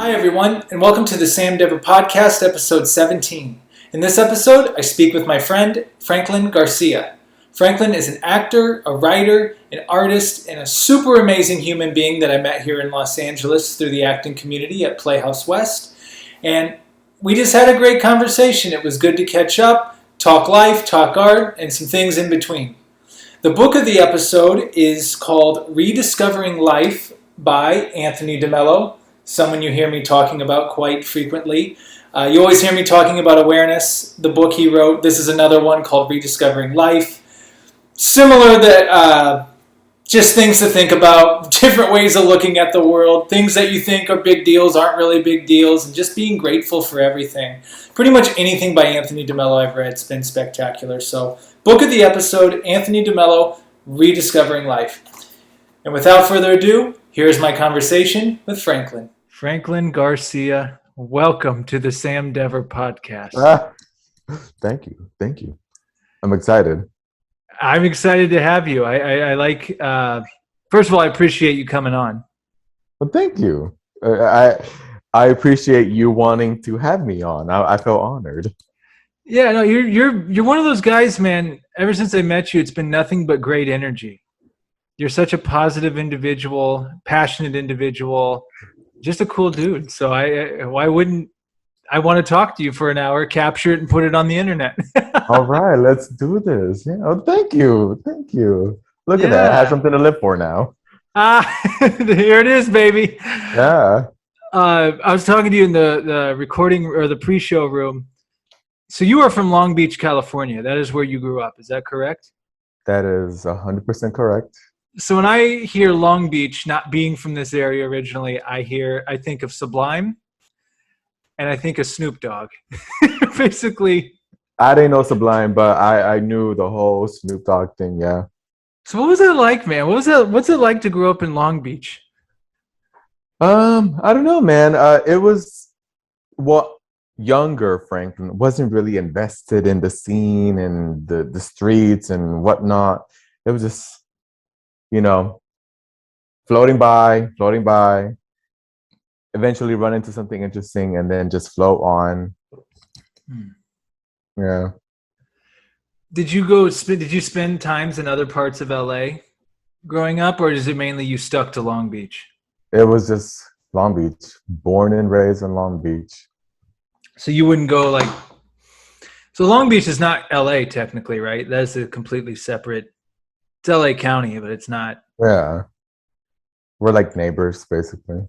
Hi, everyone, and welcome to the Sam Dever Podcast, episode 17. In this episode, I speak with my friend, Franklin Garcia. Franklin is an actor, a writer, an artist, and a super amazing human being that I met here in Los Angeles through the acting community at Playhouse West. And we just had a great conversation. It was good to catch up, talk life, talk art, and some things in between. The book of the episode is called Rediscovering Life by Anthony DeMello, someone you hear me talking about quite frequently. You always hear me talking about awareness, the book he wrote. This is another one called Rediscovering Life. Similar that just things to think about, different ways of looking at the world, things that you think are big deals aren't really big deals, and just being grateful for everything. Pretty much anything by Anthony DeMello I've read has been spectacular. So, book of the episode, Anthony DeMello, Rediscovering Life. And without further ado, here's my conversation with Franklin. Franklin Garcia, welcome to the Sam Dever Podcast. Thank you. I'm excited. I'm excited to have you. I like, first of all, I appreciate you coming on. Well, thank you. I appreciate you wanting to have me on. I feel honored. Yeah, no, you're one of those guys, man. Ever since I met you, it's been nothing but great energy. You're such a positive individual, passionate individual, just a cool dude. So why wouldn't I want to talk to you for an hour, capture it, and put it on the internet? All right, let's do this. Yeah. Oh, thank you. Look at that. I have something to live for now. Here it is, baby. Yeah. I was talking to you in the recording or the pre-show room. So you are from Long Beach, California. That is where you grew up. Is that correct? That is 100% correct. So when I hear Long Beach, not being from this area originally, I think of Sublime, and I think of Snoop Dogg. Basically. I didn't know Sublime, but I knew the whole Snoop Dogg thing, yeah. So what was that like, man? What's it like to grow up in Long Beach? I don't know, man. It was younger Franklin wasn't really invested in the scene and the streets and whatnot. It was just, floating by, eventually run into something interesting and then just float on. Yeah. Did you spend times in other parts of LA growing up, or is it mainly you stuck to Long Beach? It was just Long Beach, born and raised in Long Beach. So you wouldn't go so Long Beach is not LA technically, right? That's a completely separate, it's LA County, but it's not. Yeah. We're like neighbors, basically.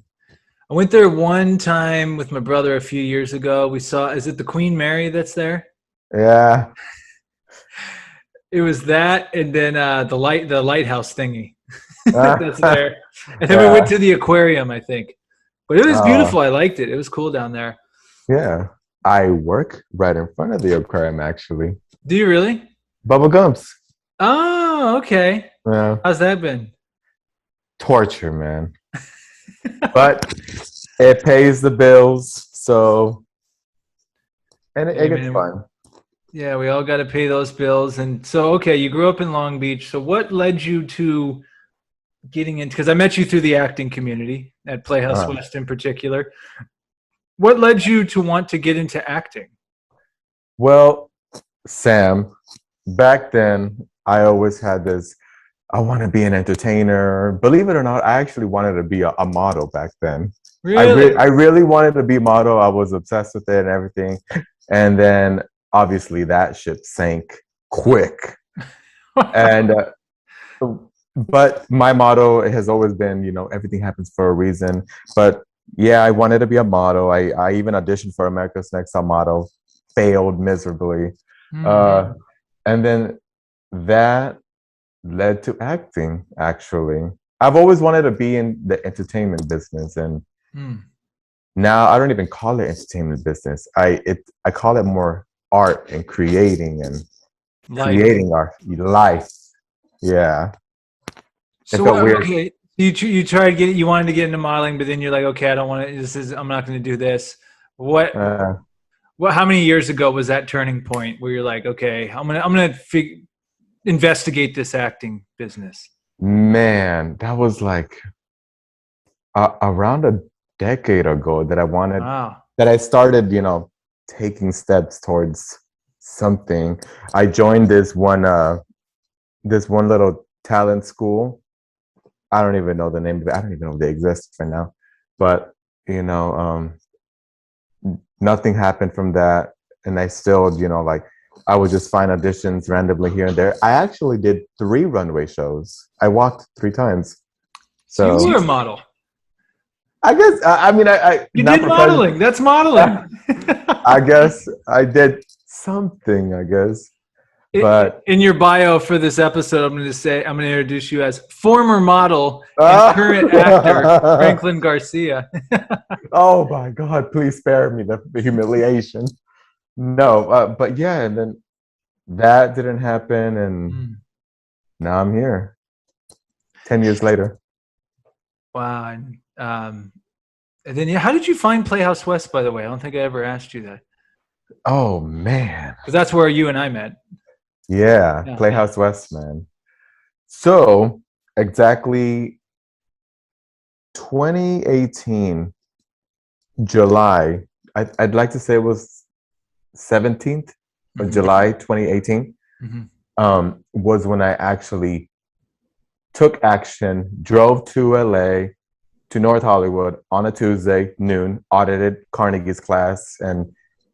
I went there one time with my brother a few years ago. We saw, is it the Queen Mary that's there? Yeah. It was that, and then the lighthouse thingy that's there. And then we went to the aquarium, I think. But it was beautiful. I liked it. It was cool down there. Yeah. I work right in front of the aquarium, actually. Do you really? Bubble Gumps. Oh, okay. Yeah. How's that been? Torture, man. But it pays the bills, so and it gets fun. Yeah, we all got to pay those bills. And so, okay, you grew up in Long Beach. So what led you to getting into, because I met you through the acting community at Playhouse West in particular. What led you to want to get into acting? Well, Sam, back then, I always had this, I want to be an entertainer. Believe it or not, I actually wanted to be a model back then. Really? I really wanted to be a model. I was obsessed with it and everything. And then, obviously, that ship sank quick. And but my motto has always been, everything happens for a reason. But yeah, I wanted to be a model. I even auditioned for America's Next Top Model, failed miserably. Mm-hmm. And then that led to acting, actually. I've always wanted to be in the entertainment business. And now I don't even call it entertainment business. I call it more art and creating our life. Yeah. So okay, you tried you wanted to get into modeling, but then you're like, okay, I don't want to. I'm not going to do this. What? How many years ago was that turning point where you're like, okay, I'm gonna investigate this acting business? Man, that was like around decade ago that I wanted, Wow. that I started, taking steps towards something. I joined this one little talent school. I don't even know the name of it. I don't even know if they exist right now. But, you know, nothing happened from that. And I still, like I would just find auditions randomly here and there. I actually did 3 runway shows. I walked 3 times. So you So were a model. I guess, I mean, I You not did professional. modeling. That's modeling. I guess I did something, I guess. But In your bio for this episode, I'm going to introduce you as former model and current actor, Franklin Garcia. Oh my God, please spare me the humiliation. No, but yeah, and then that didn't happen, and now I'm here 10 years later. Wow. And then, how did you find Playhouse West, by the way? I don't think I ever asked you that. Oh man. Because that's where you and I met. Yeah, Playhouse West, man. So exactly 2018, July, I'd like to say it was 17th of July 2018, was when I actually took action, drove to LA, to North Hollywood on a Tuesday, noon, audited Carnegie's class, and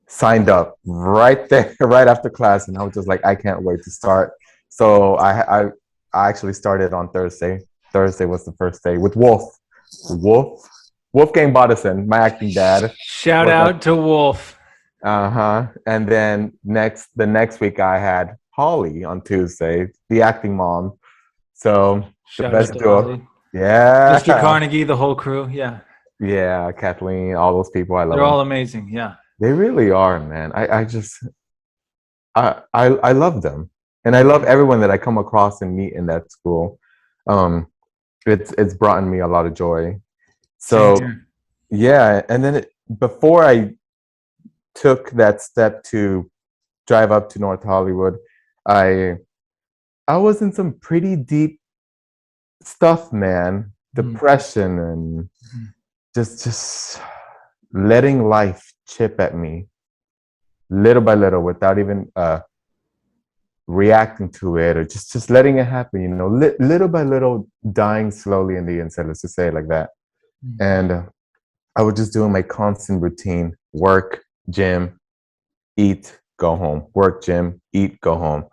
signed up right there, right after class. And I was just like, I can't wait to start. So I actually started on Thursday. Thursday was the first day with Wolfgang Bodison, my acting dad. Shout out to Wolf. And then the next week I had Holly on Tuesday, the acting mom. So the best duo. Yeah. Mr. Carnegie, the whole crew. Yeah. Yeah, Kathleen, all those people. I love They're them. all amazing. Yeah. They really are, man. I love them. And I love everyone that I come across and meet in that school. It's brought me a lot of joy. So yeah, and then before I took that step to drive up to North Hollywood, I was in some pretty deep stuff, man. Depression and just letting life chip at me little by little without even reacting to it, or just letting it happen, little by little, dying slowly in the inside, let's just say it like that. And I was just doing my constant routine: work, gym, eat, go home, work, gym, eat, go home.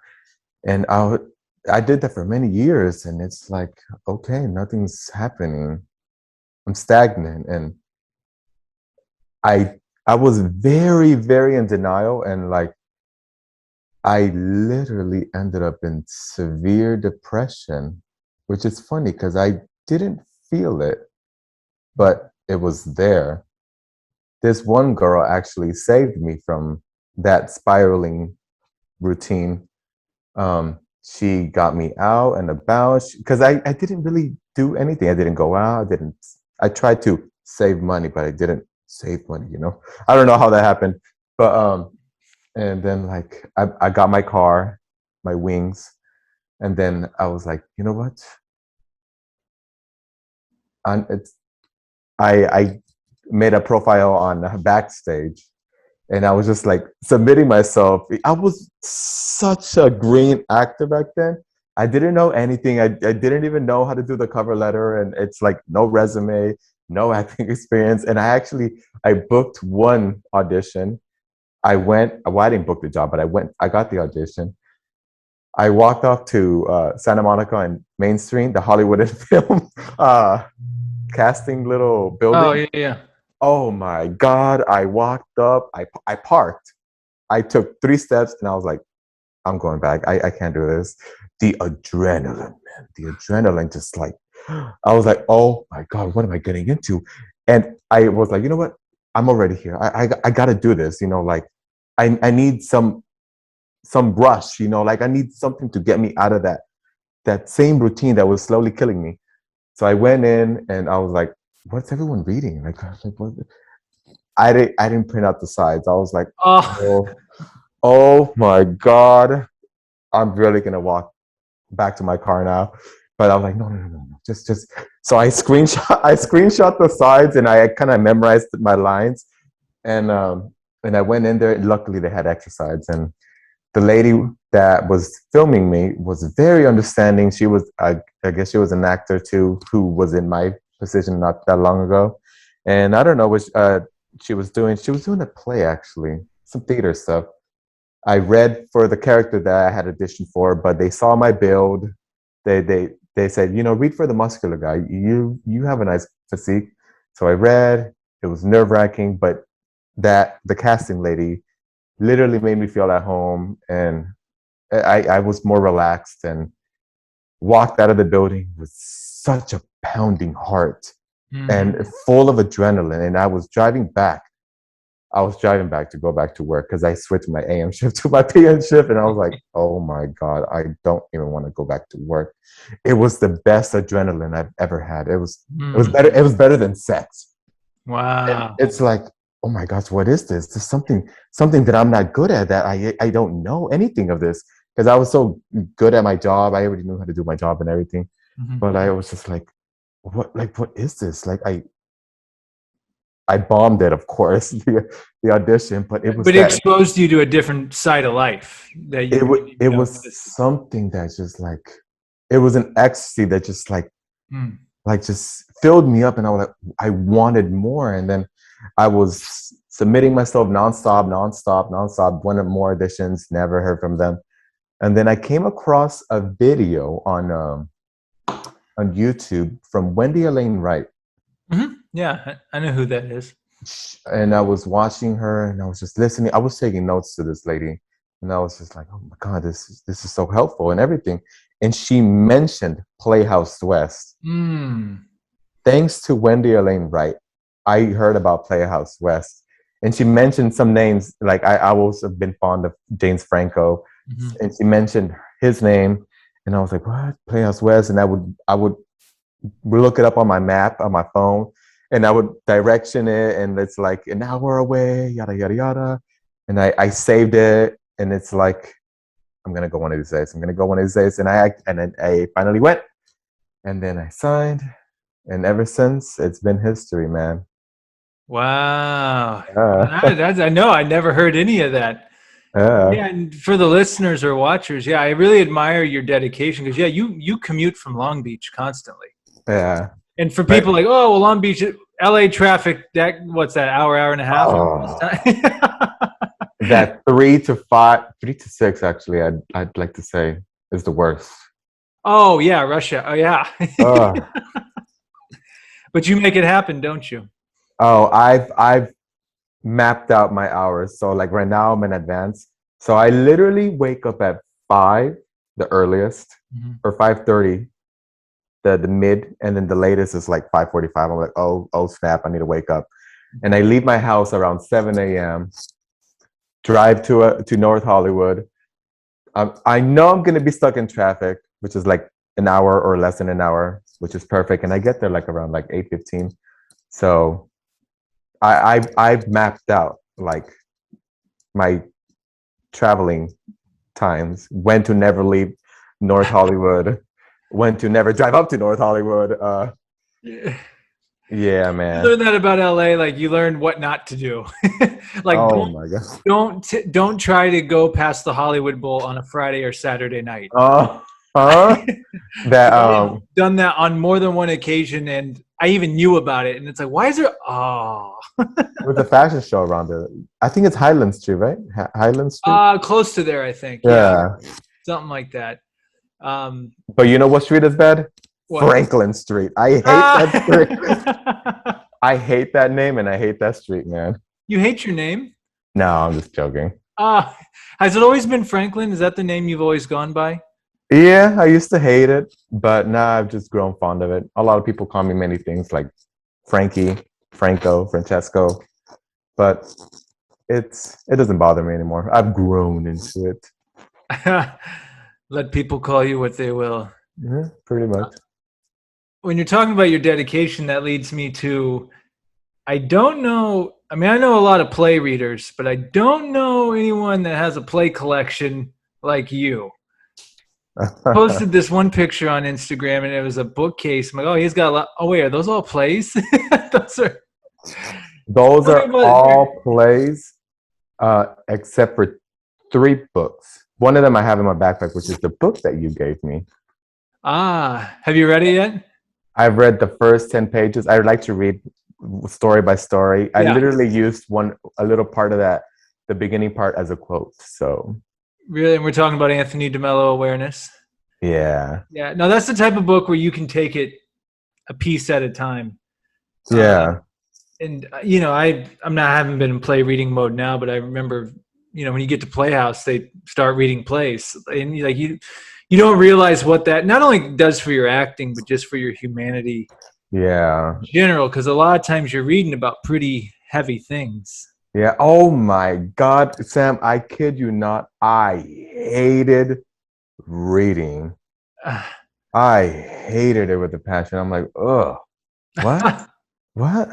And I did that for many years, and it's like, okay, nothing's happening. I'm stagnant. And I was very, very in denial, and like I literally ended up in severe depression, which is funny because I didn't feel it, but it was there. This one girl actually saved me from that spiraling routine. She got me out and about because I didn't really do anything. I didn't go out. I tried to save money, but I didn't save money, I don't know how that happened. But and then like I got my car, my wings, and then I was like, you know what? And I made a profile on Backstage, and I was just like submitting myself. I was such a green actor back then. I didn't know anything. I didn't even know how to do the cover letter, and it's like no resume, no acting experience. And I booked one audition. I didn't book the job, but I got the audition. I walked off to Santa Monica and Main Street, the Hollywood and Film casting little building. Oh, yeah. Oh my God. I walked up, I parked. I took 3 steps and I was like, I'm going back. I can't do this. The adrenaline, man. The adrenaline just like, I was like, oh my God, what am I getting into? And I was like, you know what? I'm already here. I got to do this. Like I need some rush. Like I need something to get me out of that same routine that was slowly killing me. So I went in and I was like, what's everyone reading? Like what? I didn't print out the sides. I was like, oh my God, I'm really gonna walk back to my car now. But I was like, no. just. So I screenshot the sides, and I kind of memorized my lines, and I went in there. And luckily, they had extra sides, and the lady that was filming me was very understanding. She was, I guess, she was an actor too, who was in my position not that long ago, and I don't know what she was doing. She was doing a play, actually, some theater stuff. I read for the character that I had auditioned for, but they saw my build. They said, read for the muscular guy. You have a nice physique. So I read. It was nerve wracking, but the casting lady literally made me feel at home, and I was more relaxed and walked out of the building with such a pounding heart and full of adrenaline. And I was driving back to go back to work because I switched my AM shift to my PM shift. And I was like, oh my God, I don't even want to go back to work. It was the best adrenaline I've ever had. It was better. It was better than sex. Wow. It's like, oh my gosh, what is this? There's something that I'm not good at, that I don't know anything of this, because I was so good at my job. I already knew how to do my job and everything. But I was just like, what is this? Like, I bombed it, of course, the audition, but it was But it exposed you to a different side of life that it was something that just like, it was an ecstasy that just like just filled me up, and I was like, I wanted more. And then I was submitting myself nonstop, went on more auditions, never heard from them. And then I came across a video on YouTube from Wendy Elaine Wright. Yeah, I know who that is. And I was watching her, and I was just listening. I was taking notes to this lady, and I was just like, oh my God, this is so helpful and everything. And she mentioned Playhouse West. Thanks to Wendy Elaine Wright, I heard about Playhouse West. And she mentioned some names, like I always have been fond of James Franco. And she mentioned his name, and I was like, what? Playhouse West? And I would look it up on my map on my phone, and I would direction it, and it's like an hour away, yada yada yada. And I saved it, and it's like, I'm gonna go one of these days. And I finally went, and then I signed, and ever since it's been history, man. Wow. I know. I never heard any of that. Yeah, and for the listeners or watchers, yeah, I really admire your dedication, because you commute from Long Beach constantly. Yeah. And for people like, oh, well, Long Beach, LA traffic, what's that, hour and a half? That 3 to 6, actually, I'd like to say, is the worst. Oh yeah, Russia. Oh yeah. But you make it happen, don't you? Oh, I've mapped out my hours. So like right now I'm in advance. So I literally wake up at 5, the earliest, or 5:30, the mid, and then the latest is like 5:45. I'm like, oh snap, I need to wake up. And I leave my house around 7 a.m., drive to North Hollywood. I know I'm gonna be stuck in traffic, which is like an hour or less than an hour, which is perfect. And I get there like around like 8:15. So I've mapped out like my traveling times, when to never leave North Hollywood, when to never drive up to North Hollywood. Yeah, man. You learn that about LA, like you learn what not to do. Like, oh my God, don't try to go past the Hollywood Bowl on a Friday or Saturday night. That I've done that on more than one occasion, and I even knew about it. And it's like, why is there? With a fashion show around there. I think it's Highland Street, right? Highland Street. Close to there, I think. Yeah. Something like that. But you know what street is bad? What? Franklin Street. I hate that street. I hate that name, and I hate that street, man. You hate your name? No, I'm just joking. Has it always been Franklin? Is that the name you've always gone by? Yeah, I used to hate it, but now I've just grown fond of it. A lot of people call me many things, like Frankie, Franco, Francesco, but it doesn't bother me anymore. I've grown into it. Let people call you what they will. Yeah, pretty much. When you're talking about your dedication, that leads me to, I don't know. I mean, I know a lot of play readers, but I don't know anyone that has a play collection like you. posted this one picture on Instagram, and it was a bookcase. I'm like, oh, he's got a lot. Oh wait, are those all plays? Those are. Those Tell me are about. all plays, except for 3 books. One of them I have in my backpack, which is the book that you gave me. Have you read it yet? I've read the first 10 pages. I would like to read story by story. I Yeah. literally used a little part of that, the beginning part, as a quote. So Really, and we're talking about Anthony DeMello awareness. yeah. Yeah, no, that's the type of book where you can take it a piece at a time. Yeah. And I haven't been in play reading mode now, but I remember, when you get to Playhouse, they start reading plays, and you don't realize what that not only does for your acting, but just for your humanity Yeah. in general. Because a lot of times you're reading about pretty heavy things. Yeah. Oh my God, Sam, I kid you not. I hated reading. I hated it with a passion. I'm like, ugh, what? What?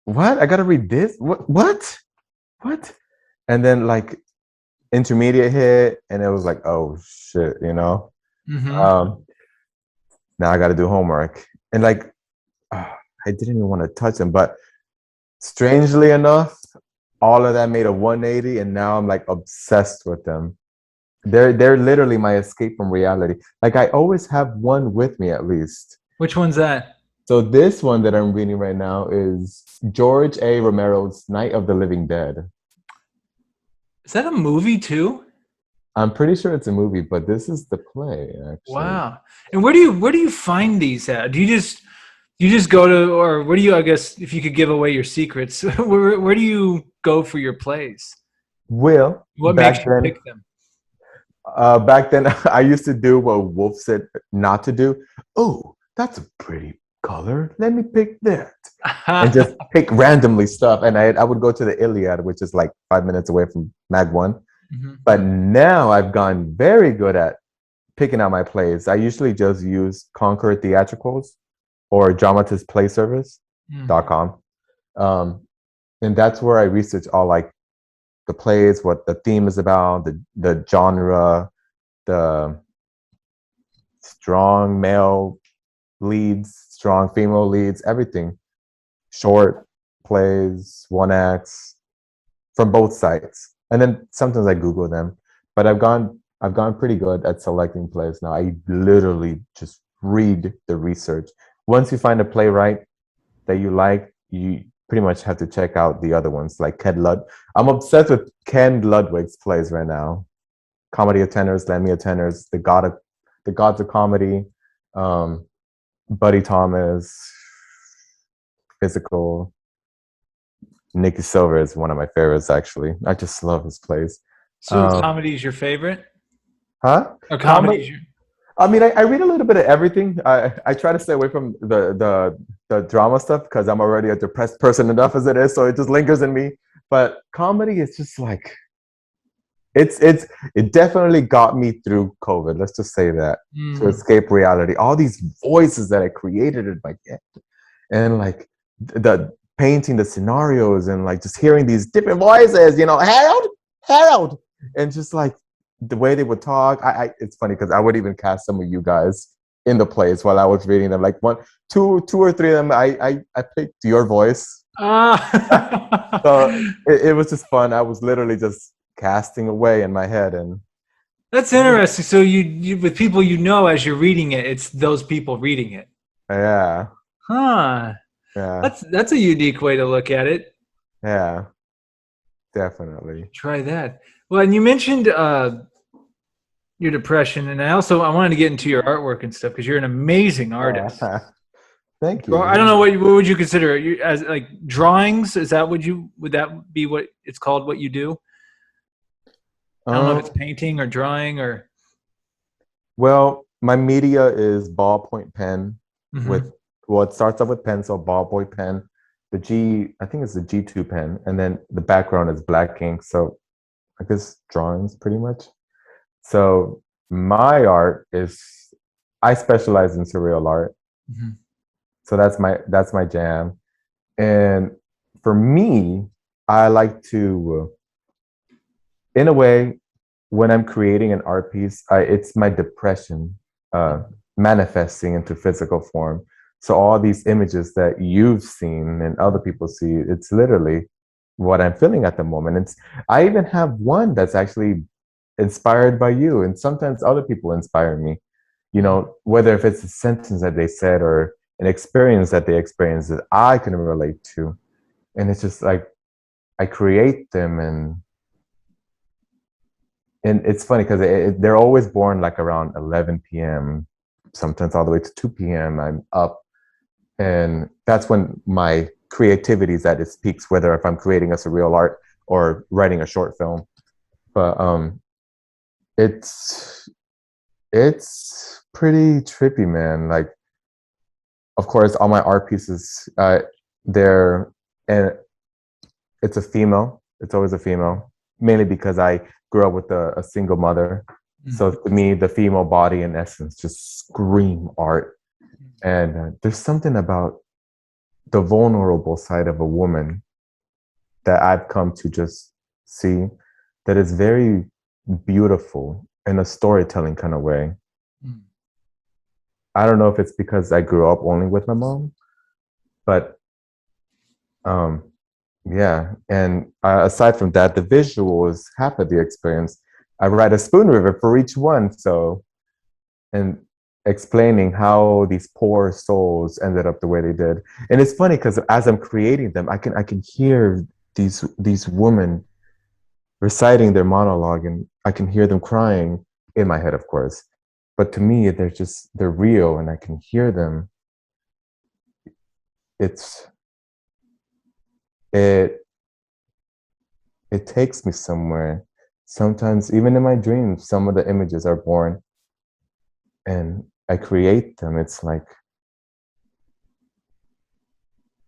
What? I gotta read this? What? What? And then like intermediate hit, and it was like, oh shit, Mm-hmm. Um, now I gotta do homework. And like I didn't even want to touch them, but strangely enough, all of that made a 180, and now I'm like obsessed with them. They're literally my escape from reality. Like I always have one with me at least. Which one's that? So this one that I'm reading right now is George A. Romero's Night of the Living Dead. Is that a movie too? I'm pretty sure it's a movie, but this is the play actually. Wow. And where do you find these at? Do you just go to, or where do you, I guess, if you could give away your secrets, where do you go for your plays? Well, What makes you pick them? back then I used to do what Wolf said not to do. Oh, that's a pretty color. Let me pick that. And just pick randomly stuff. And I would go to the Iliad, which is like 5 minutes away from Mag One. Mhm. But now I've gone very good at picking out my plays. I usually just use Concord Theatricals or dramatisplayservice.com. And that's where I research all like the plays, what the theme is about, the genre, the strong male leads, strong female leads, everything. Short plays, one acts from both sides. And then sometimes I Google them. But I've gone pretty good at selecting plays now. I literally just read the research. Once you find a playwright that you like, you pretty much have to check out the other ones, like Ken Lud. I'm obsessed with Ken Ludwig's plays right now. Comedy of Tenors, Lamia Tenors, the Gods of Comedy, Buddy Thomas, Physical. Nicky Silver is one of my favorites, actually. I just love his plays. So comedy is your favorite? Huh? Or Comedy? comedy is your I mean, I read a little bit of everything. I try to stay away from the drama stuff because I'm already a depressed person enough as it is, so it just lingers in me. But comedy is just like it definitely got me through COVID. Let's just say that to escape reality. All these voices that I created in my head, and like the painting the scenarios and like just hearing these different voices, Harold, and just like the way they would talk. It's funny because I would even cast some of you guys in the plays while I was reading them. Like two or three of them, I picked your voice. So it was just fun. I was literally just casting away in my head, and That's interesting. So you with people as you're reading it, it's those people reading it. yeah, Huh. yeah, That's a unique way to look at it. yeah, definitely. Try that. Well, and you mentioned your depression, and I wanted to get into your artwork and stuff because you're an amazing artist. Thank I don't you. know what would you consider as like drawings? Is that would that be what it's called? What you do? I don't know if it's Um, painting or drawing or. well, my media is ballpoint pen Mhm. with, well, it starts off with pencil, ballpoint pen. I think it's the G2 pen, and then the background is black ink. So I guess drawings pretty much. So my art is, I specialize in surreal art. Mhm. So that's my jam. And for me, I like to, in a way, when I'm creating an art piece, it's my depression uh, manifesting into physical form. So all these images that you've seen and other people see, it's literally what I'm feeling at the moment. I even have one that's actually inspired by you, and sometimes other people inspire me. You know, whether if it's a sentence that they said or an experience that they experienced that I can relate to, and it's just like I create them, and it's funny because they're always born like around 11 p.m., sometimes all the way to 2 p.m. I'm up. And that's when my creativity is at its peaks, whether if I'm creating a surreal art or writing a short film. But it's it's pretty trippy, man. Like, of course, all my art pieces, they're and it's a female. It's always a female, mainly because I grew up with a single mother. So to me, the female body in essence just scream art. And there's something about the vulnerable side of a woman that I've come to just see that is very beautiful in a storytelling kind of way. I don't know if it's because I grew up only with my mom, but um, yeah. And aside from that, the visual is half of the experience. I write a spoon river for each one. So, and explaining how these poor souls ended up the way they did. And it's funny because as I'm creating them, I can hear these women reciting their monologue, and I can hear them crying in my head, of course. But to me, they're real, and I can hear them. It's it it takes me somewhere. Sometimes, even in my dreams, some of the images are born, and I create them. It's like,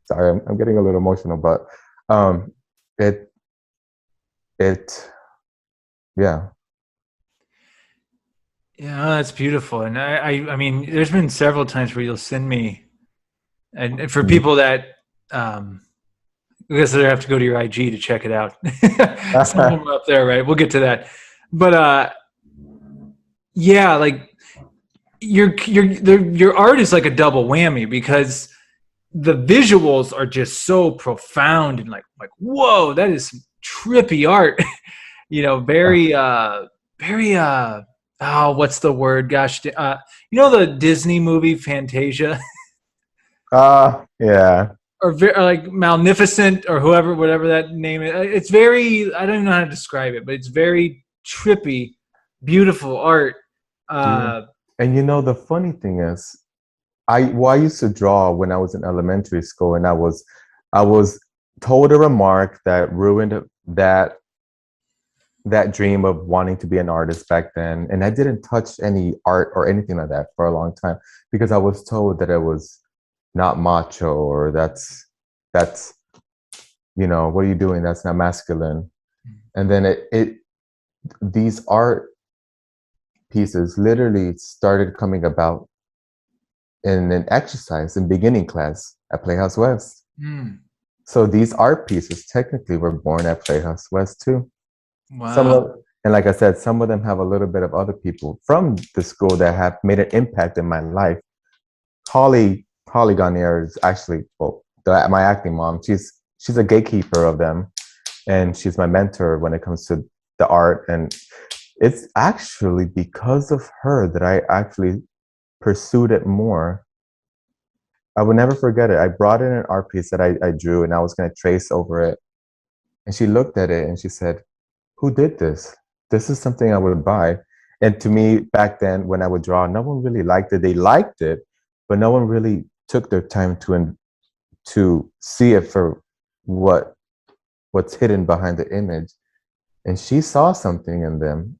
sorry, I'm getting a little emotional, but um, it it yeah. Yeah, that's beautiful. And I mean, there's been several times where you'll send me, and for people that, I guess they have to go to your IG to check it out. Some of them are up there, right? We'll get to that. But yeah, like your art is like a double whammy because the visuals are just so profound and like whoa, that is some trippy art. Very very oh, what's the word? Gosh, the Disney movie Fantasia, Yeah. or like Malnificent, or whatever that name is. It's very, I don't even know how to describe it, but it's very trippy, beautiful art. Yeah. Uh, And the funny thing is, I used to draw when I was in elementary school, and I was told a remark that ruined that dream of wanting to be an artist back then. And I didn't touch any art or anything like that for a long time because I was told that it was not macho, or that's what are you doing? That's not masculine. And then it these art pieces literally started coming about in an exercise in beginning class at Playhouse West. So these art pieces technically were born at Playhouse West too. wow. And like I said, some of them have a little bit of other people from the school that have made an impact in my life. Holly Garnier is actually, well, my acting mom. She's a gatekeeper of them, and she's my mentor when it comes to the art. And it's actually because of her that I actually pursued it more. I will never forget it. I brought in an art piece that I drew, and I was going to trace over it. And she looked at it and she said, "Who did this? This is something I would buy." And to me, back then, when I would draw, no one really liked it. They liked it, but no one really took their time to see it for what's hidden behind the image. And she saw something in them.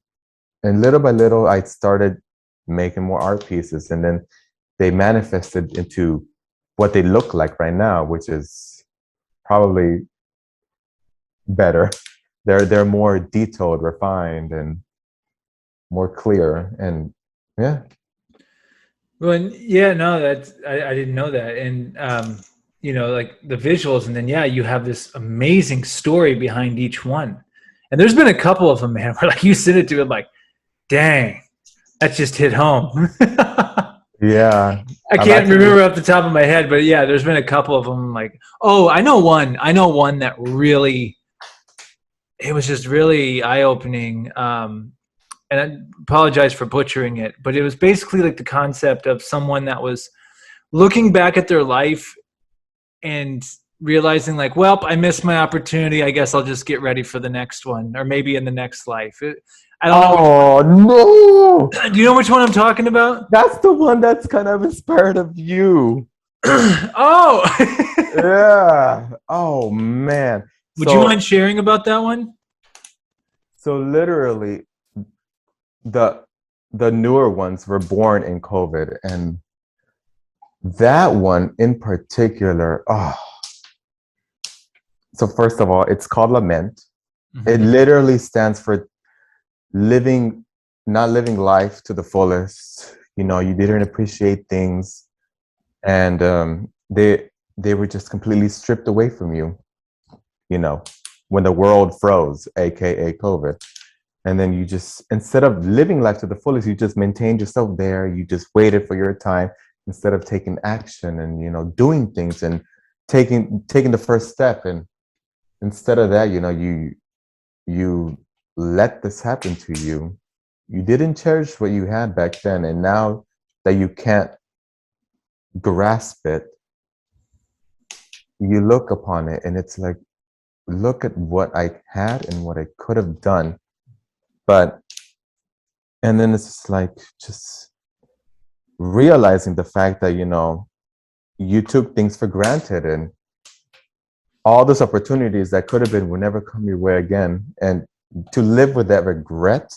And little by little, I started making more art pieces. And then they manifested into what they look like right now, which is probably better. They're more detailed, refined, and more clear. And yeah. Well, yeah, no, I didn't know that. And like the visuals, and then yeah, you have this amazing story behind each one. And there's been a couple of them, man, where like you send it to it like, dang, that just hit home. Yeah. I I'm can't actually, remember off the top of my head, but yeah, there's been a couple of them like, oh, I know one. I know one that really, it was just really eye opening. And I apologize for butchering it, but it was basically like the concept of someone that was looking back at their life and realizing like, well, I missed my opportunity. I guess I'll just get ready for the next one, or maybe in the next life. I don't know which oh no, one. Do you know which one I'm talking about? that's the one that's kind of inspired of you. Oh, Yeah. Oh man. would you So mind sharing about that one? so literally the the newer ones were born in COVID, and that one in particular, oh, so first of all, it's called Lament. It Mm-hmm. literally stands for living, not living life to the fullest. You know, you didn't appreciate things, and they were just completely stripped away from you. You know, when the world froze, aka COVID, and then you just, instead of living life to the fullest, you just maintained yourself there. You just waited for your time instead of taking action and doing things and taking the first step. And instead of that, you let this happen to you. You didn't cherish what you had back then, and now that you can't grasp it, you look upon it and it's like, look at what I had and what I could have done. But and then it's just realizing the fact that you took things for granted, and all those opportunities that could have been will never come your way again. And to live with that regret,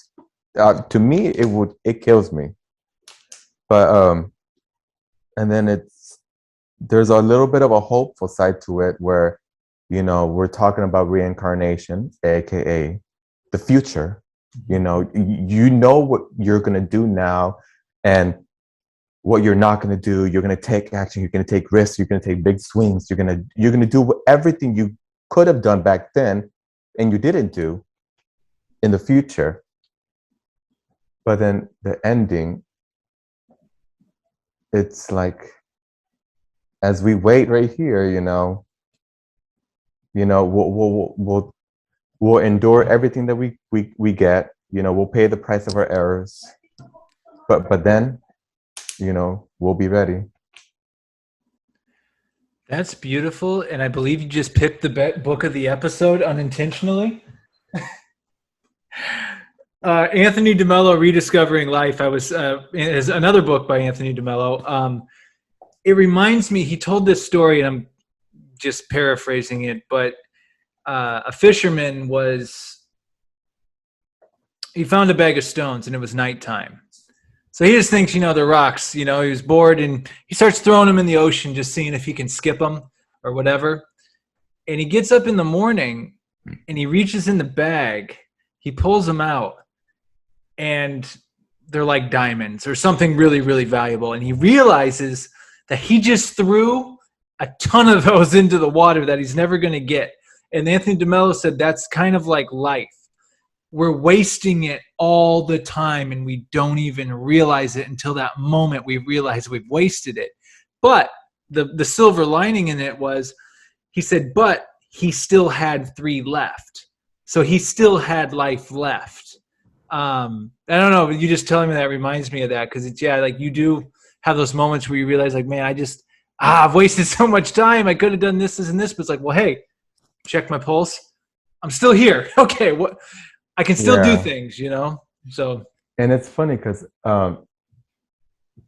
to me, it kills me. But and then there's a little bit of a hopeful side to it, where we're talking about reincarnation, aka the future. You know what you're gonna do now, and what you're not going to do. You're going to take action. You're going to take risks. You're going to take big swings. You're going to do everything you could have done back then and you didn't do in the future. But then the ending, it's like, as we wait right here, we'll endure everything that we get. We'll pay the price of our errors. But then, we'll be ready. That's beautiful, and I believe you just picked the book of the episode unintentionally. Anthony DeMello, Rediscovering Life. Is another book by Anthony DeMello. It reminds me, he told this story, and I'm just paraphrasing it, but a fisherman he found a bag of stones, and it was nighttime. So he just thinks, they're rocks. He was bored, and he starts throwing them in the ocean, just seeing if he can skip them or whatever. And he gets up in the morning, and he reaches in the bag. He pulls them out, and they're like diamonds or something really, really valuable. And he realizes that he just threw a ton of those into the water that he's never going to get. And Anthony DeMello said that's kind of like life. We're wasting it all the time, and we don't even realize it until that moment we realize we've wasted it. But the silver lining in it was, he said, but he still had 3 left. So he still had life left. I don't know, but you just telling me that reminds me of that, because it's, like you do have those moments where you realize like, man, I've wasted so much time. I could have done this and this, but it's like, well, hey, check my pulse. I'm still here. Okay, what? I can still do things, So, and it's funny because,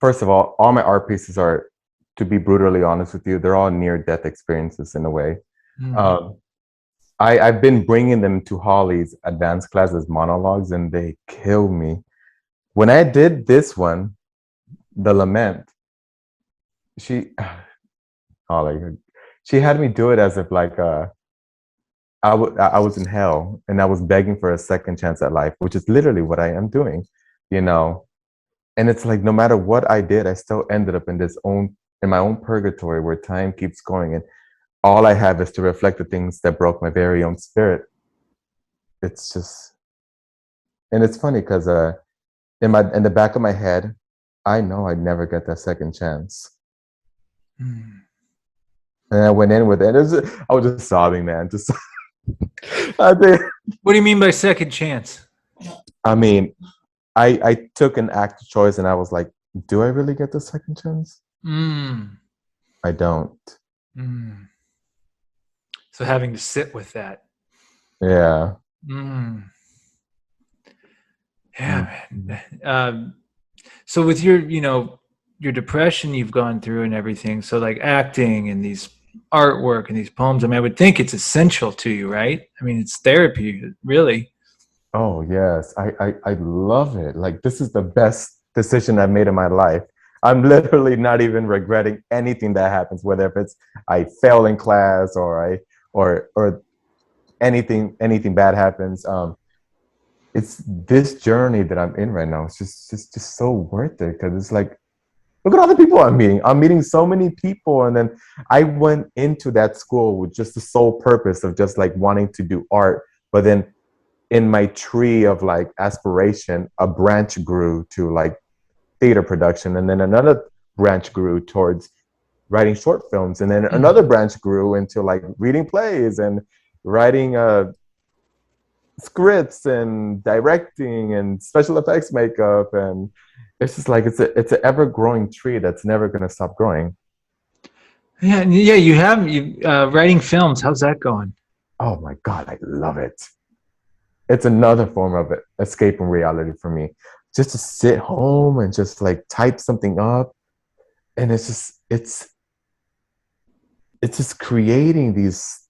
first of all my art pieces are, to be brutally honest with you, they're all near-death experiences in a way. Mm-hmm. I've been bringing them to Holly's advanced classes monologues, and they kill me. When I did this one, the Lament, Holly, she had me do it as if like I was in hell and I was begging for a second chance at life, which is literally what I am doing, And it's like, no matter what I did, I still ended up in my own purgatory where time keeps going, and all I have is to reflect the things that broke my very own spirit. it's just, and it's funny because in the back of my head, I know I'd never get that second chance. Mm. And I went in with it. I was just sobbing, man. Just I think. What do you mean by second chance? I mean, I took an active choice, and I was like, do I really get the second chance? Mm. I don't. Mm. So having to sit with that. Yeah. Mm. Yeah, Mhm. man. So with your, your depression you've gone through and everything, so like acting and these artwork and these poems, I mean, I would think it's essential to you, right? I mean, it's therapy, really. Oh yes, I love it. Like this is the best decision I've made in my life. I'm literally not even regretting anything that happens, whether if it's I fail in class or or anything bad happens. It's this journey that I'm in right now. It's just so worth it because it's like look at all the people I'm meeting. I'm meeting so many people, and then I went into that school with just the sole purpose of just like wanting to do art, but then in my tree of like aspiration, a branch grew to like theater production, and then another branch grew towards writing short films, and then another Mhm. branch grew into like reading plays and writing scripts and directing and special effects makeup, and it's just like it's an ever growing tree that's never going to stop growing. Yeah, yeah, you writing films. How's that going? Oh my god, I love it. It's another form of escape from reality for me. Just to sit home and just like type something up, and it's just creating these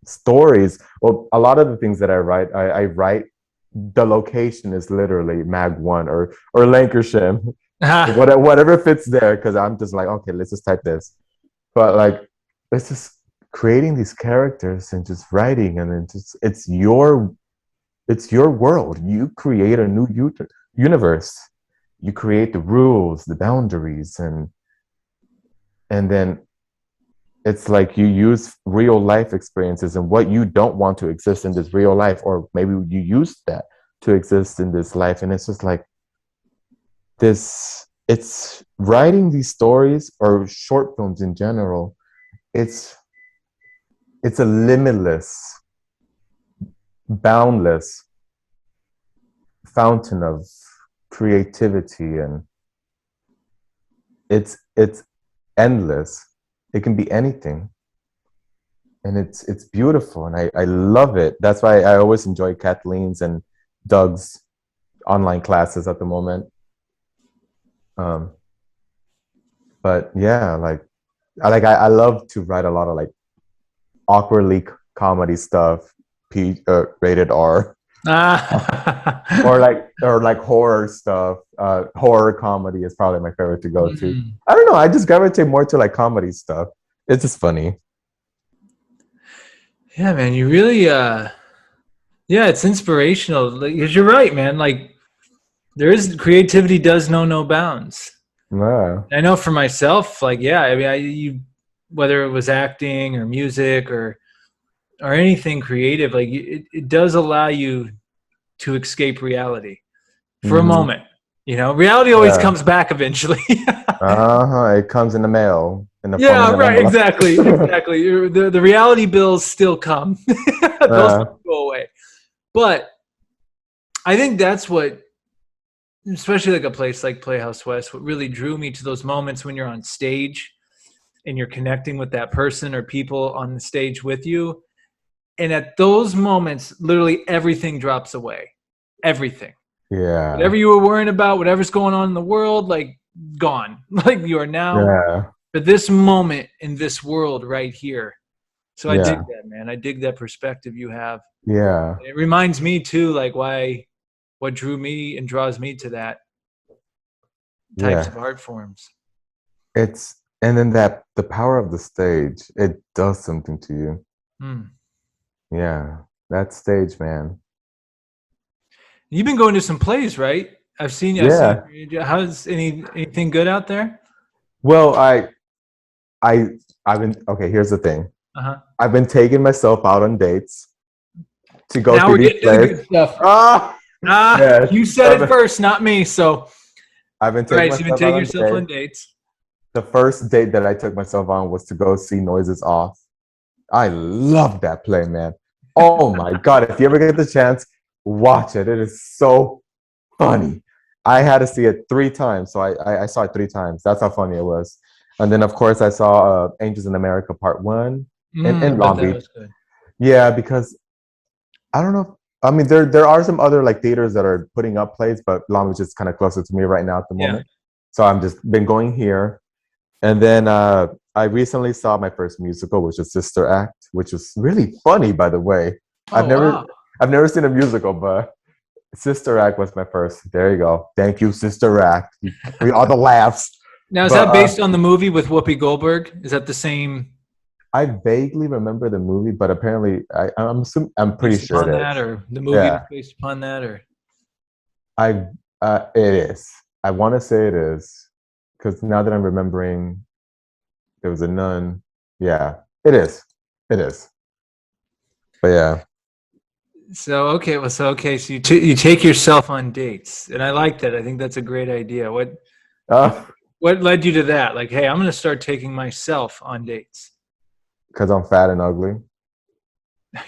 stories. Well, a lot of the things that I write. The location is literally Mag One or Lancashire, Ah, whatever fits there. Because I'm just like, okay, let's just type this. But like, it's just creating these characters and just writing, and then just it's your world. You create a new universe. You create the rules, the boundaries, and then it's like you use real life experiences and what you don't want to exist in this real life, or maybe you use that to exist in this life. And it's just like this. It's writing these stories or short films in general. It's it's a limitless, boundless fountain of creativity, and it's endless. It can be anything, and it's beautiful, and I love it. That's why I always enjoy Kathleen's and Doug's online classes at the moment. Um, but yeah, I love to write a lot of like awkwardly comedy stuff, rated R, ah. or like horror stuff. Horror comedy is probably my favorite to go to. Mm. I don't know. I just gravitate more to like comedy stuff. It's just funny. Yeah, man, you really, yeah, it's inspirational. Because you're right, man. Like, there is creativity does know no bounds. Yeah, I know for myself, like, yeah, I mean, whether it was acting or music or anything creative, like it does allow you to escape reality for a hmm, moment. Reality always yeah. comes back eventually. Uh-huh. It comes in the mail in the form of Yeah, an right. envelope. Exactly. Exactly. The reality bills still come. Those uh, don't go away. But I think that's what, especially like a place like Playhouse West, what really drew me to those moments when you're on stage and you're connecting with that person or people on the stage with you. And at those moments, literally everything drops away. Everything. yeah, Whatever you were worrying about, whatever's going on in the world, like gone. Like you are now yeah, for this moment in this world right here. So I dig yeah, that, man. I dig that perspective you have. yeah, It reminds me too, like what drew me and draws me to that types yeah. of art forms. It's and then that the power of the stage, it does something to you. Hmm. Yeah, that stage, man. You've been going to some plays, right? I've seen you. I've seen Yeah. you. How's anything good out there? Well, I I've been okay. Here's the thing. Uh huh. I've been taking myself out on dates, to go Now see we're these getting to the plays. good stuff. Ah, yes. You said it first, not me. So, all I've been taking right, so you've been myself out taking on yourself on dates. dates. The first date that I took myself on was to go see Noises Off. I love that play, man. Oh my God. If you ever get the chance, watch it. It is so funny. I had to see it 3 times. So I saw it 3 times. That's how funny it was. And then, of course, I saw Angels in America Part 1 in But Long that Beach. was good. Yeah, because I don't know. I mean, there are some other like theaters that are putting up plays, but Long Beach is kind of closer to me right now at the Yeah. moment. So I'm just been going here. And then I recently saw my first musical, which is Sister Act, which was really funny, by the way. I've Oh, never wow. I've never seen a musical, but Sister Act was my first. There you go. Thank you, Sister Act. We all the laughs. Now, is But that based on the movie with Whoopi Goldberg? Is that the same I vaguely remember the movie, but apparently I'm pretty based sure upon it that, is. or the movie Yeah, was based upon that, or? I it is. I want to say it is because now that I'm remembering, there was a nun. Yeah, it is. It is. But yeah. So so you take yourself on dates, and I like that. I think that's a great idea. Uh, What led you to that? Like, hey, I'm going to start taking myself on dates. because I'm fat and ugly.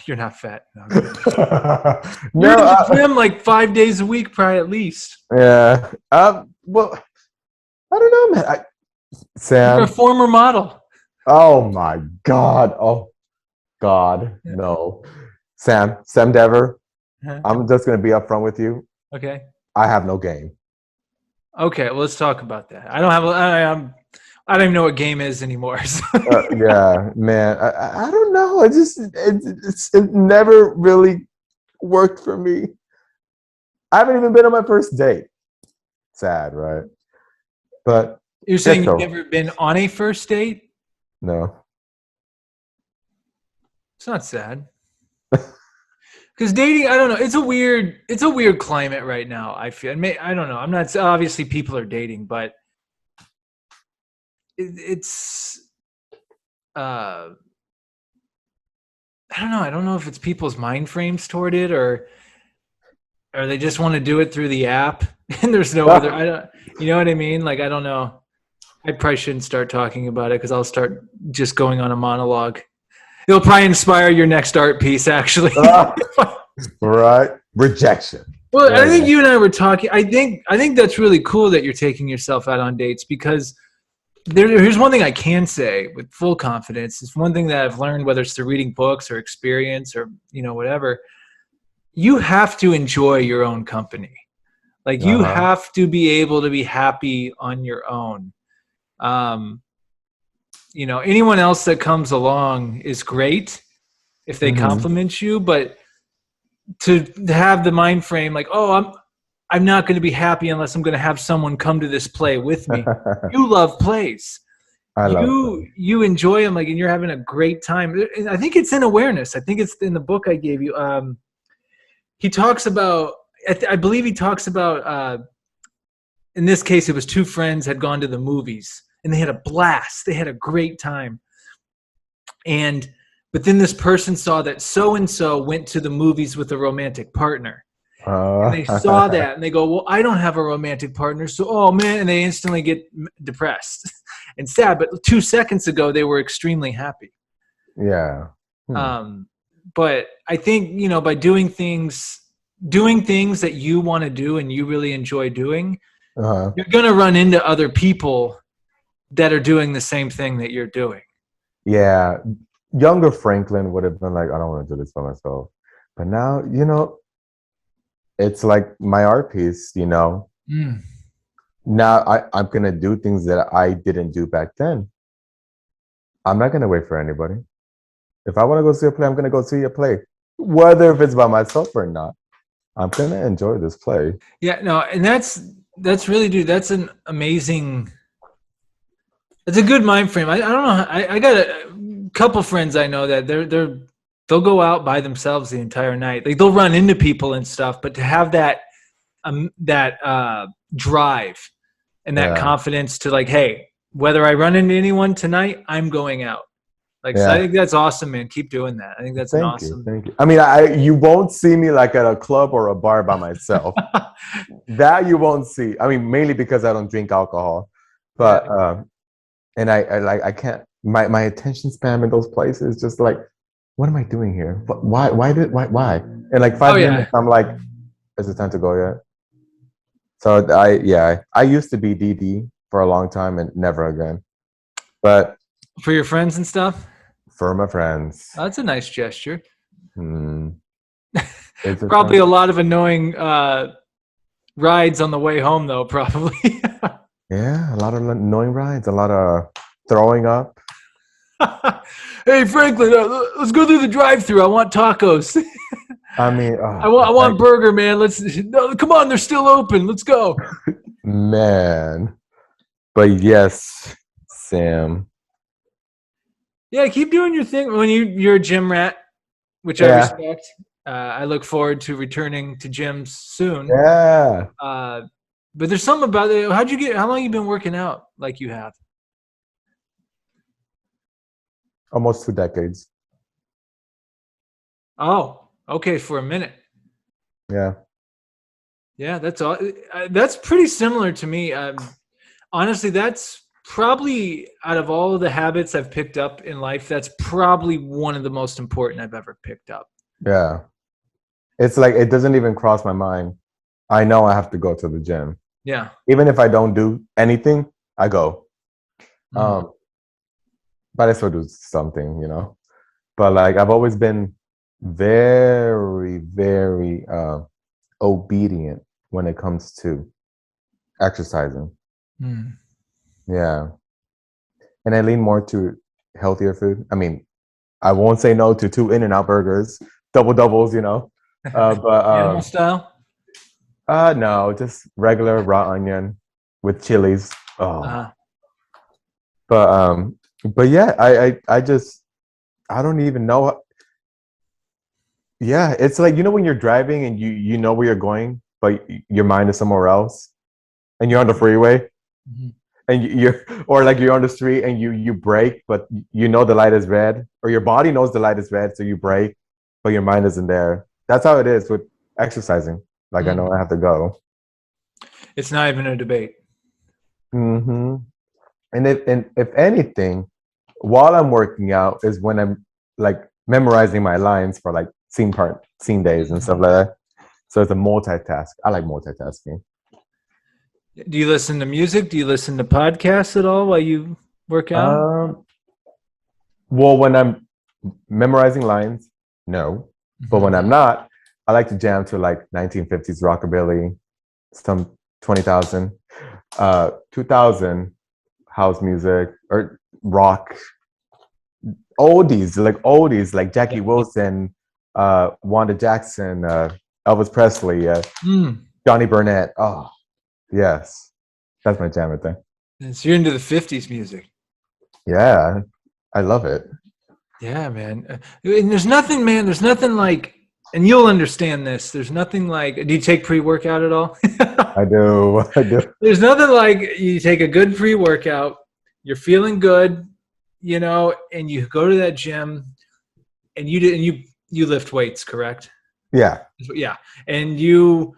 You're not fat. No, No, you're in the gym like 5 days a week, probably at least. yeah. Well, I don't know, man. You're a Sam. former model. Oh my God. Oh God. No. Sam Dever. Uh-huh. I'm just gonna be upfront with you. Okay. I have no game. Okay. Well, let's talk about that. I don't have. I don't even know what game is anymore. So. Yeah, man. I don't know. It never really worked for me. I haven't even been on my first date. Sad, right? But You're saying it's you've so never been on a first date? no. It's not sad. Because dating, I don't know. It's a weird climate right now. I feel. I don't know. I'm not. Obviously, people are dating, but it's. I don't know. I don't know if it's people's mind frames toward it, or they just want to do it through the app, and there's no other. I don't. You know what I mean? Like I don't know. I probably shouldn't start talking about it because I'll start just going on a monologue. It'll probably inspire your next art piece, actually. Right? Rejection. Well, I There you think go. you and I were talking. I think that's really cool that you're taking yourself out on dates because here's one thing I can say with full confidence. It's one thing that I've learned, whether it's through reading books or experience or whatever. You have to enjoy your own company. Like you Uh-huh. have to be able to be happy on your own. Um, anyone else that comes along is great if they Hmm. compliment you, but to have the mind frame like, oh, I'm not going to be happy unless I'm going to have someone come to this play with me. You love plays. I love You enjoy them, like, and you're having a great time. And I think it's in awareness. I think it's in the book I gave you. He talks about. I believe he talks about. In this case, it was two friends had gone to the movies and they had a blast. They had a great time. But then this person saw that so and so went to the movies with a romantic partner. And they saw uh, that and they go, well, I don't have a romantic partner. So, oh man, and they instantly get depressed and sad. But 2 seconds ago, they were extremely happy. yeah. But I think, by doing things that you want to do and you really enjoy doing, Uh-huh. you're going to run into other people that are doing the same thing that you're doing. Yeah. Younger Franklin would have been like, I don't want to do this by myself. But now, it's like my art piece. Mm. Now I'm going to do things that I didn't do back then. I'm not going to wait for anybody. If I want to go see a play, I'm going to go see a play, whether if it's by myself or not. I'm going to enjoy this play. Yeah, no, and that's really, dude, that's an amazing, it's a good mind frame. I don't know. I got a couple friends I know that they'll go out by themselves the entire night. Like they'll run into people and stuff, but to have that drive and that Yeah. confidence to like, hey, whether I run into anyone tonight, I'm going out. Like, so I Yeah. think that's awesome, man. Keep doing that. I think that's an Thank you. awesome. Thank you. I mean, you won't see me like at a club or a bar by myself. That you won't see. I mean, mainly because I don't drink alcohol. But Yeah. and I can't my attention span in those places is just like, what am I doing here? Why? In like Oh 5 minutes, yeah. I'm like, is it time to go yet? So I used to be DD for a long time and never again. But For your friends and stuff. for my friends, That's a nice gesture. hmm, is it Probably time? a lot of annoying rides on the way home, though. Probably. Yeah, a lot of annoying rides, a lot of throwing up. Hey Franklin, let's go through the drive-through. I want tacos. I mean, I want burger, man. Let's no, come on. They're still open. Let's go. man. But yes, Sam. Yeah, keep doing your thing. When you're a gym rat, which I Yeah, respect. I look forward to returning to gyms soon. yeah. Uh, but there's something about it. How'd you get? How long you been working out like you have? Almost 2 decades. Oh, okay, for a minute. Yeah. Yeah, that's all. That's pretty similar to me. Honestly, that's probably out of all of the habits I've picked up in life, that's probably one of the most important I've ever picked up. Yeah. It's like it doesn't even cross my mind. I know I have to go to the gym. Yeah. Even if I don't do anything, I go. Mm. But I still do something. But like I've always been very, very obedient when it comes to exercising. Mm. Yeah. And I lean more to healthier food. I mean, I won't say no to 2 In-N-Out burgers, double doubles. But Animal style. no, just regular raw onion with chilies. Oh, Uh, but but yeah, I don't even know. Yeah, it's like when you're driving and you know where you're going, but your mind is somewhere else, and you're on the freeway, mhm. and you're or like you're on the street and you brake, but you know the light is red, or your body knows the light is red, so you brake, but your mind isn't there. That's how it is with exercising. Like I Mm. know I have to go. It's not even a debate. Hmm. And if anything, while I'm working out is when I'm like memorizing my lines for like scene days and stuff Mhm. like that. So it's a multitask. I like multitasking. Do you listen to music? Do you listen to podcasts at all while you work out? Um, well, when I'm memorizing lines, no. But Mhm. when I'm not, I like to jam to like 1950s rockabilly, some 20,000, 2000 house music or rock oldies like Yeah. Jackie Wilson, Wanda Jackson, Elvis Presley, Mm. Johnny Burnett. Oh, yes. That's my jam right there. So you're into the 50s music. Yeah, I love it. Yeah, man. And there's nothing, man. There's nothing like, and you'll understand this. There's nothing like. Do you take pre-workout at all? I do. I do. There's nothing like you take a good pre-workout. You're feeling good, and you go to that gym, and you lift weights, correct? Yeah. Yeah, and you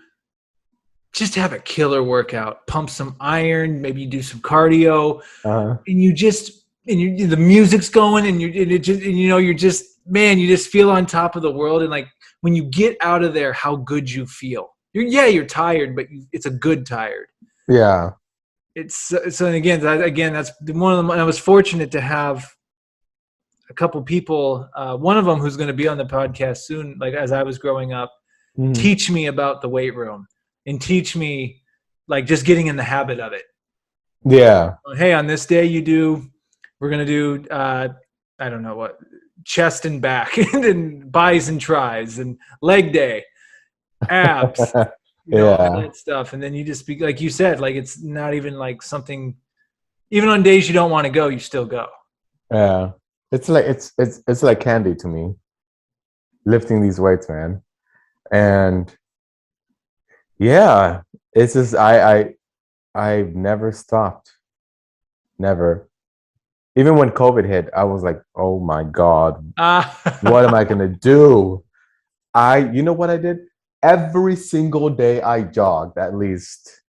just have a killer workout. Pump some iron, maybe you do some cardio, Uh-huh. and the music's going, and you're just, man, you just feel on top of the world. And like when you get out of there, how good you feel. You're tired, but it's a good tired. Yeah. It's so, and again, that's one of them. I was fortunate to have a couple people, one of them who's going to be on the podcast soon, like as I was growing up, Mhm. teach me about the weight room and teach me like just getting in the habit of it. Yeah. Hey, on this day we're going to do, I don't know what, chest and back and then buys and tries and leg day, abs, all Yeah. that stuff. And then you just be, like you said, like it's not even like something, even on days you don't want to go, you still go. Yeah. It's like candy to me, lifting these weights, man. And yeah, it's just I've never stopped. Never. Even when COVID hit, I was like, oh my God, what am Ah, I gonna do? You know what I did? Every single day I jogged at least.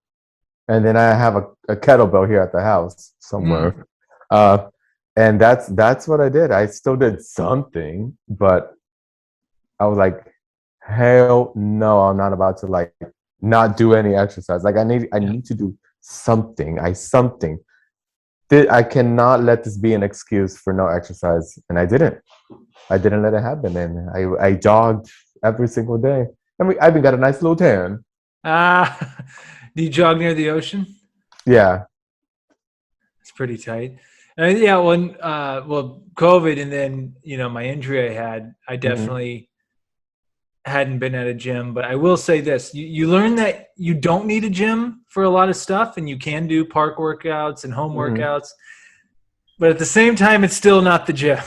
And then I have a kettlebell here at the house mm, somewhere. Uh, and that's what I did. I still did something, but I was like, hell no, I'm not about to like not do any exercise. Like I yeah. need to do something. I cannot let this be an excuse for no exercise. And I didn't. I didn't let it happen. And I jogged every single day. I mean, I even got a nice little tan. Ah, do you jog near the ocean? Yeah. It's pretty tight. And yeah, when well, COVID, and then my injury I had, I Hmm. definitely hadn't been at a gym. But I will say this: you learn that you don't need a gym for a lot of stuff, and you can do park workouts and home Hmm. workouts. But at the same time, it's still not the gym.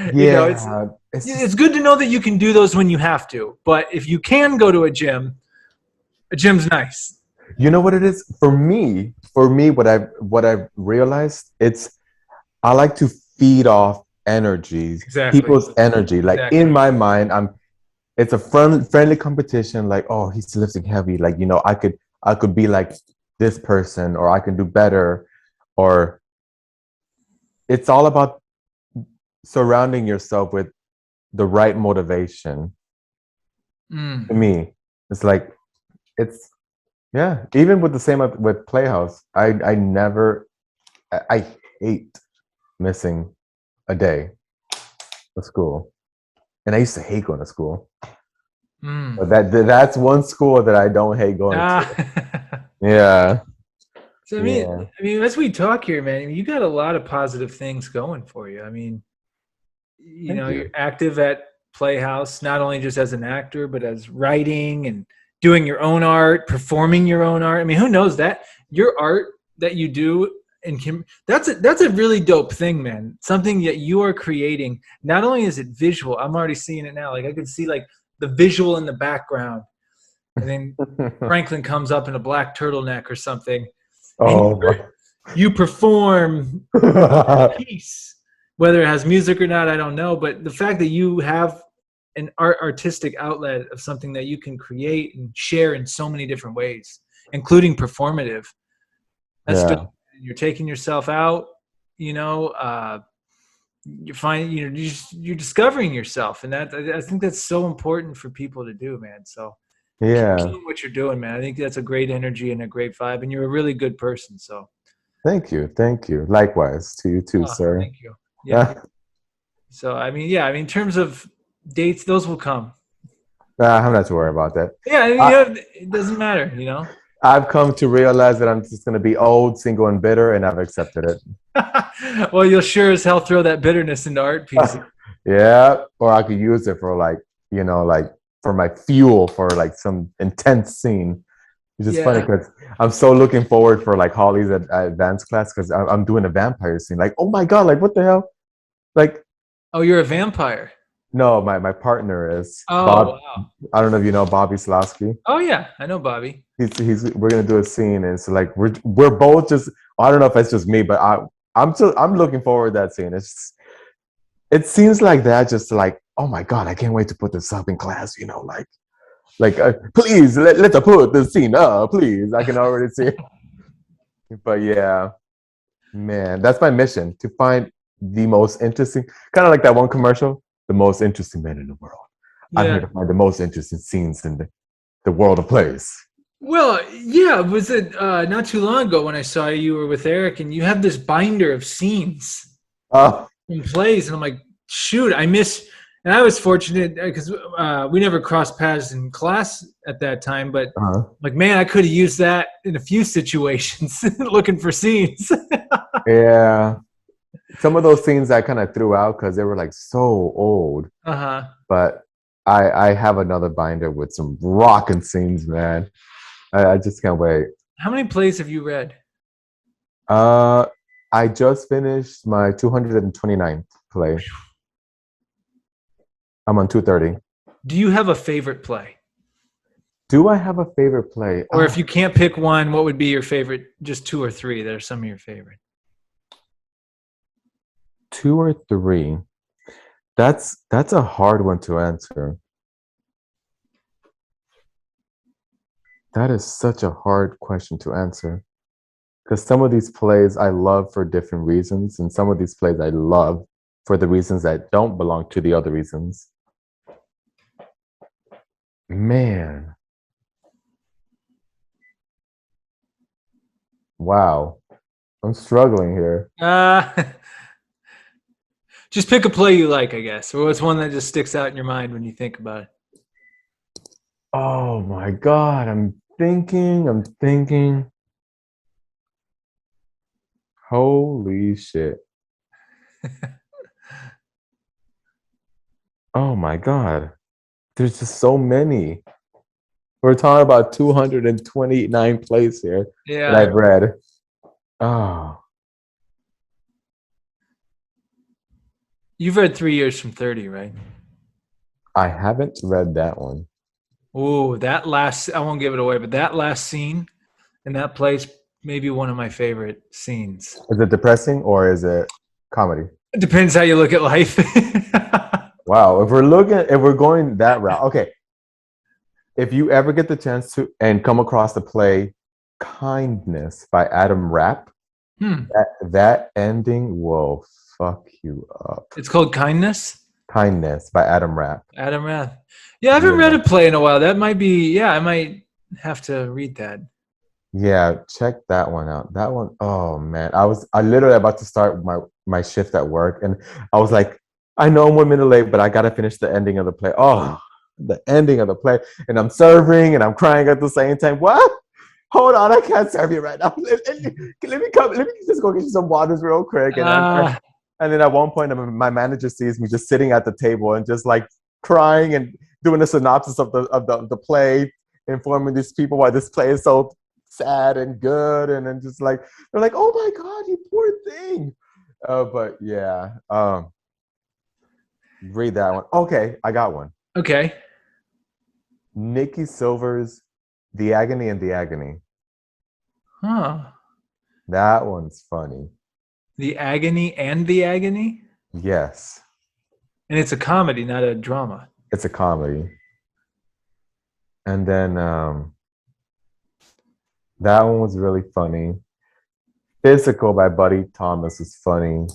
It's Yeah. It's it's just good to know that you can do those when you have to. But if you can go to a gym's nice. you know what it is for me what I've realized it's I like to feed off energy, Exactly. people's energy. Like in Exactly. my mind, it's a friendly competition. Like, oh, he's lifting heavy. Like, I could be like this person, or I can do better. Or it's all about surrounding yourself with the right motivation. To Mm. me, it's like it's yeah. Even with the same with Playhouse, I never I hate missing a day of school. And I used to hate going to school. Mm. But that's one school that I don't hate going to. Ah. Yeah. So Yeah. as we talk here, man, you got a lot of positive things going for you. I mean, Thank you're you. active at Playhouse, not only just as an actor, but as writing and doing your own art, performing your own art. I mean, who knows that your art that you do and that's a really dope thing, man. Something that you are creating. Not only is it visual, I'm already seeing it now. Like I can see like the visual in the background, and then Franklin comes up in a black turtleneck or something, and Oh my. you perform piece, whether it has music or not, I don't know. But the fact that you have an artistic outlet of something that you can create and share in so many different ways, including performative, that's dope. Yeah. You're taking yourself out, you know, you're finding, you're discovering yourself. And that, I think that's so important for people to do, man. So keep Yeah. doing what you're doing, man. I think that's a great energy and a great vibe. And you're a really good person. So, Thank you. Thank you. Likewise to you too, oh, sir. thank you. Yeah. So I mean, yeah, I mean, in terms of dates, those will come. Nah, I'm not too worried about that. Yeah, I mean, I, it doesn't matter, you know. I've come to realize that I'm just gonna be old, single, and bitter, and I've accepted it. Well, you'll sure as hell throw that bitterness into art pieces. Yeah. Or I could use it for like for my fuel for like some intense scene. Which is funny Yeah. because I'm so looking forward for like Holly's advanced class because I'm doing a vampire scene. Like, oh my God, like what the hell? Like, Oh, you're a vampire. no, my partner is Oh, Bob. wow. I don't know if you know Bobby Slawski. Oh, yeah, I know Bobby. We're gonna do a scene, and it's like we're both just. I don't know if it's just me, but I'm looking forward to that scene. It seems like that, just like, oh my God, I can't wait to put this up in class. Please let's put this scene up, please. I can already see it. But yeah, man, that's my mission, to find the most interesting, kind of like that one commercial, the most interesting man in the world. I'm here Yeah. to find the most interesting scenes in the world of plays. Well, yeah, was it not too long ago when I saw you were with Eric and you have this binder of scenes Oh, in plays, and I'm like, shoot, I miss. And I was fortunate because we never crossed paths in class at that time, but uh-huh. like, man, I could have used that in a few situations looking for scenes. Yeah. Some of those scenes I kind of threw out because they were like so old, Uh huh. but I have another binder with some rocking scenes, man. I just can't wait. How many plays have you read? Uh, I just finished my 229th play. I'm on 230. Do you have a favorite play? Do I have a favorite play? Or if you can't pick one, what would be your favorite? Just two or three that are some of your favorite. Two or three. That's a hard one to answer. That is such a hard question to answer. Because some of these plays I love for different reasons, and some of these plays I love for the reasons that don't belong to the other reasons. Man. Wow. I'm struggling here. Uh, just pick a play you like, I guess. Or what's one that just sticks out in your mind when you think about it? Oh my God. I'm thinking. Holy shit. Oh my God. There's just so many. We're talking about 229 plays here that Yeah. I've read. Oh, You've read 3 Years from 30, right? I haven't read that one. Oh, that last, I won't give it away, but that last scene in that place, maybe one of my favorite scenes. Is it depressing or is it comedy? It depends how you look at life. Wow, if we're going that route, okay. If you ever get the chance to and come across the play Kindness by Adam Rapp, Hmm. that ending will fuck you up. It's called Kindness. Kindness by Adam Rapp. Adam Rath. Yeah, I haven't read Yeah. a play in a while. That might be, yeah, I might have to read that. Yeah, check that one out. That one, oh man. I literally about to start my shift at work and I was like, I know I'm 1 minute late, but I gotta finish the ending of the play. Oh, the ending of the play. And I'm serving and I'm crying at the same time. What? Hold on, I can't serve you right now. Let me just go get you some waters real quick. Uh, And then at one point my manager sees me just sitting at the table and just like crying and doing a synopsis of the play, informing these people why this play is so sad and good, and then just like they're like, "Oh my God, you poor thing." But yeah, read that one. Okay, I got one. okay. Nikki Silver's "The Agony and the Agony." Huh. That one's funny. The Agony and the Agony? Yes, And it's a comedy, not a drama. it's a comedy. And then that one was really funny. Physical by Buddy Thomas is funny.